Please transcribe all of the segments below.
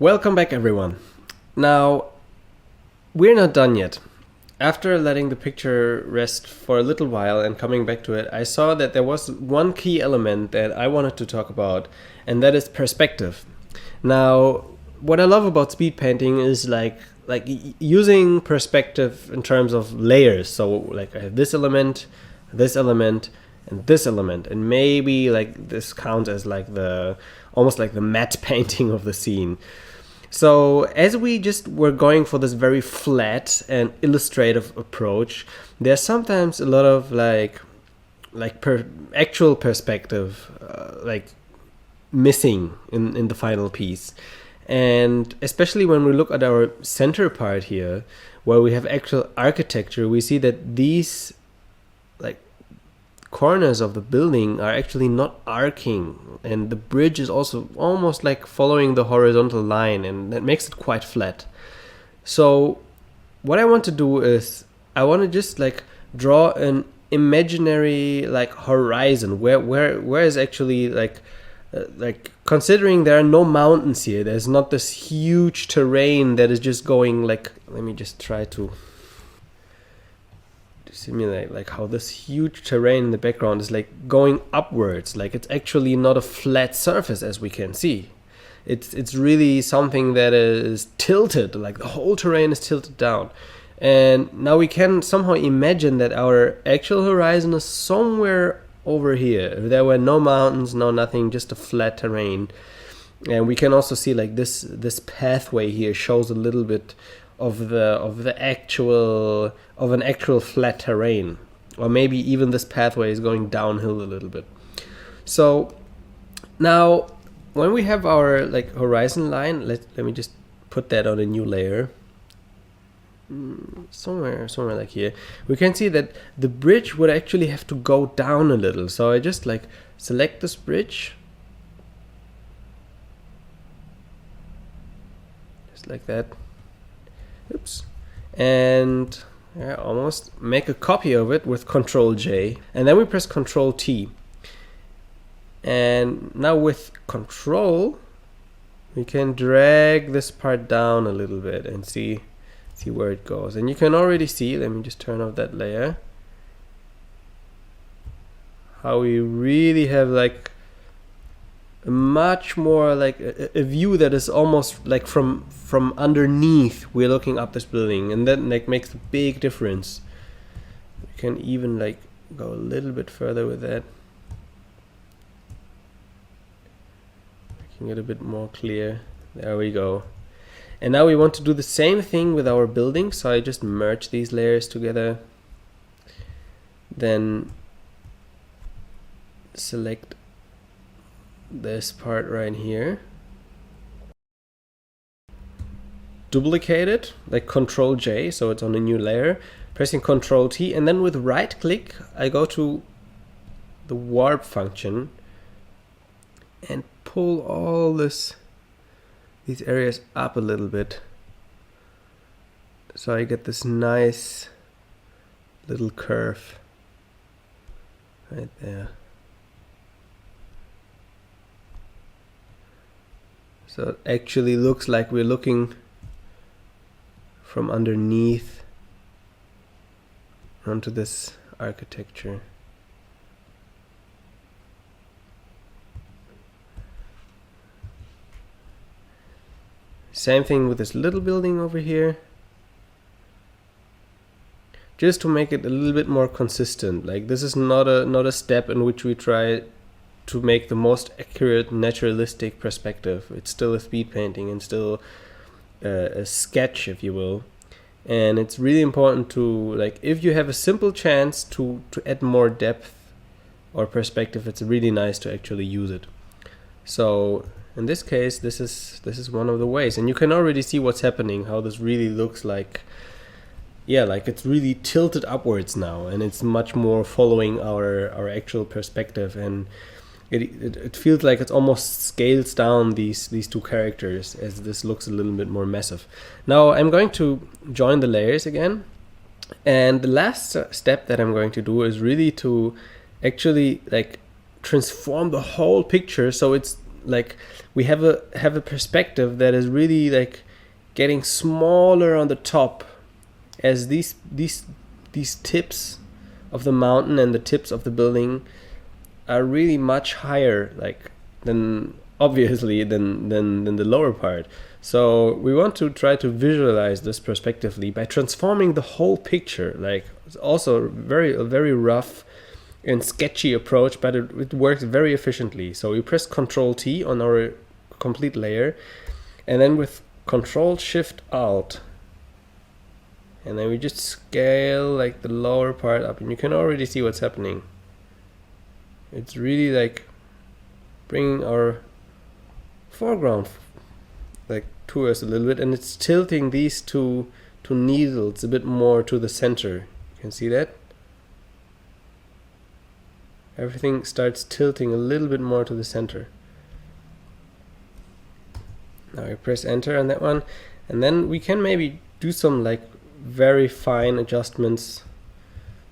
Welcome back, everyone. Now, we're not done yet. After letting the picture rest for a little while and coming back to it, I saw that there was one key element that I wanted to talk about, and that is perspective. Now, what I love about speed painting is like using perspective in terms of layers. So like I have this element, and this element, and maybe like this counts as like the almost like the matte painting of the scene. So as we just were going for this very flat and illustrative approach, there's sometimes a lot of actual perspective missing in the final piece. And especially when we look at our center part here, where we have actual architecture, we see that these like corners of the building are actually not arcing, and the bridge is also almost like following the horizontal line, and that makes it quite flat. So what I want to do is I want to just like draw an imaginary like horizon where is actually like considering there are no mountains here, there's not this huge terrain that is just going like, let me just try to simulate like how this huge terrain in the background is like going upwards, like it's actually not a flat surface as we can see. It's really something that is tilted, like the whole terrain is tilted down. And now we can somehow imagine that our actual horizon is somewhere over here. If there were no mountains, no nothing, just a flat terrain. And we can also see like this pathway here shows a little bit of an actual flat terrain, or maybe even this pathway is going downhill a little bit. So now when we have our like horizon line, let me just put that on a new layer, somewhere like here, we can see that the bridge would actually have to go down a little. So I just like select this bridge, just like that. Oops. And almost make a copy of it with Control J, and then we press Control T. And now with Control, we can drag this part down a little bit and see where it goes. And you can already see, let me just turn off that layer, how we really have like a much more like a view that is almost like from underneath we're looking up this building, and that like makes a big difference. We can even like go a little bit further with that, making it a bit more clear. There we go. And now we want to do the same thing with our building, so I just merge these layers together, then select this part right here, duplicate it, like Control J, so it's on a new layer, pressing Control T, and then with right click I go to the warp function and pull all these areas up a little bit, so I get this nice little curve right there. So it actually looks like we're looking from underneath onto this architecture. Same thing with this little building over here, just to make it a little bit more consistent. Like this is not a step in which we try to make the most accurate naturalistic perspective. It's still a speed painting and still a sketch, if you will. And it's really important to, like, if you have a simple chance to add more depth or perspective, it's really nice to actually use it. So in this case, this is one of the ways, and you can already see what's happening, how this really looks like. Yeah, like it's really tilted upwards now, and it's much more following our actual perspective, and it feels like it's almost scales down these two characters, as this looks a little bit more massive. Now I'm going to join the layers again, and the last step that I'm going to do is really to actually like transform the whole picture so it's like we have a perspective that is really like getting smaller on the top as these tips of the mountain and the tips of the building are really much higher, like than obviously than the lower part. So we want to try to visualize this prospectively by transforming the whole picture. Like it's also a very rough and sketchy approach, but it works very efficiently. So we press Control T on our complete layer, and then with Control Shift Alt, and then we just scale like the lower part up, and you can already see what's happening. It's really like bringing our foreground like to us a little bit, and it's tilting these two needles a bit more to the center. You can see that? Everything starts tilting a little bit more to the center. Now I press enter on that one, and then we can maybe do some like very fine adjustments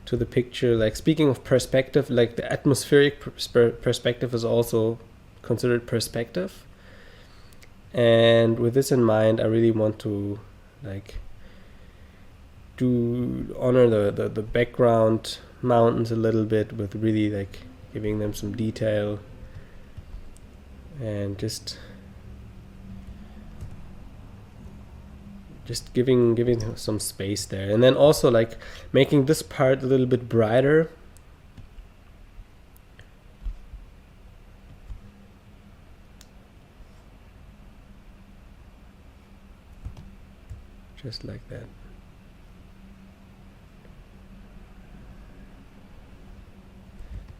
to the picture. Like speaking of perspective, like the atmospheric perspective is also considered perspective. And with this in mind, I really want to like honor the background mountains a little bit with really like giving them some detail and just giving some space there, and then also like making this part a little bit brighter. Just like that.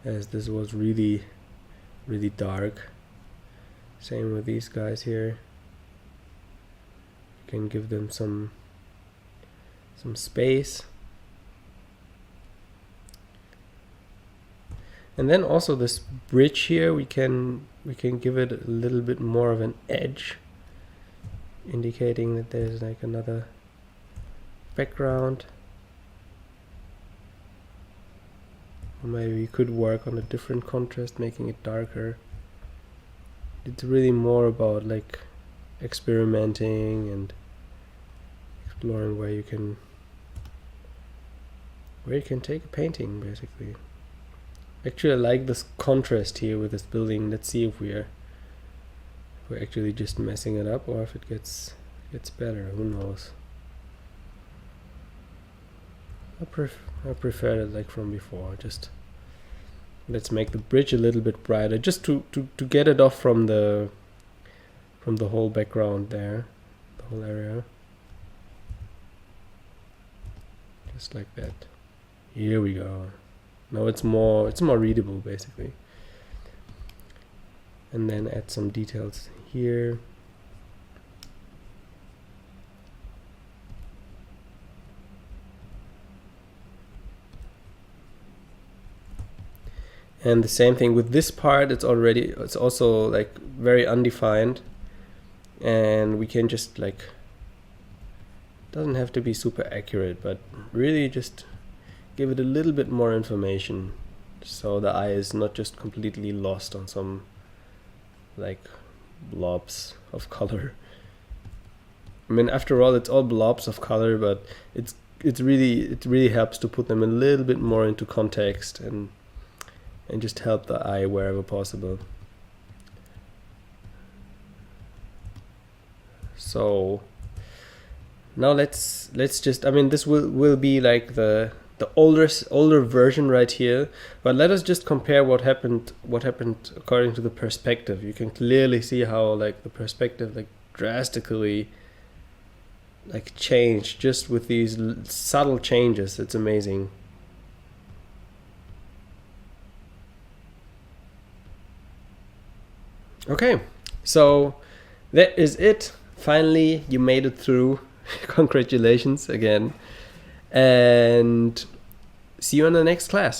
As this was really dark. Same with these guys here. You can give them some space. And then also this bridge here, we can give it a little bit more of an edge, indicating that there's like another background. Or maybe we could work on a different contrast, making it darker. It's really more about like experimenting and exploring where you can take a painting, basically. Actually, I like this contrast here with this building. Let's see if we're actually just messing it up, or if it gets better. Who knows? I prefer it like from before. Just let's make the bridge a little bit brighter, just to get it off from the whole background there, the whole area. Just like that. Here we go. Now it's more readable, basically. And then add some details here. And the same thing with this part. It's also like very undefined, and we can just like, doesn't have to be super accurate, but really just give it a little bit more information, so the eye is not just completely lost on some like blobs of color. I mean, after all, it's all blobs of color, but it really helps to put them a little bit more into context and just help the eye wherever possible. So now let's just, I mean, this will be like the older version right here, but let us just compare what happened according to the perspective. You can clearly see how like the perspective like drastically like changed just with these subtle changes. It's amazing. Okay, so that is it. Finally, you made it through. Congratulations again. And see you in the next class.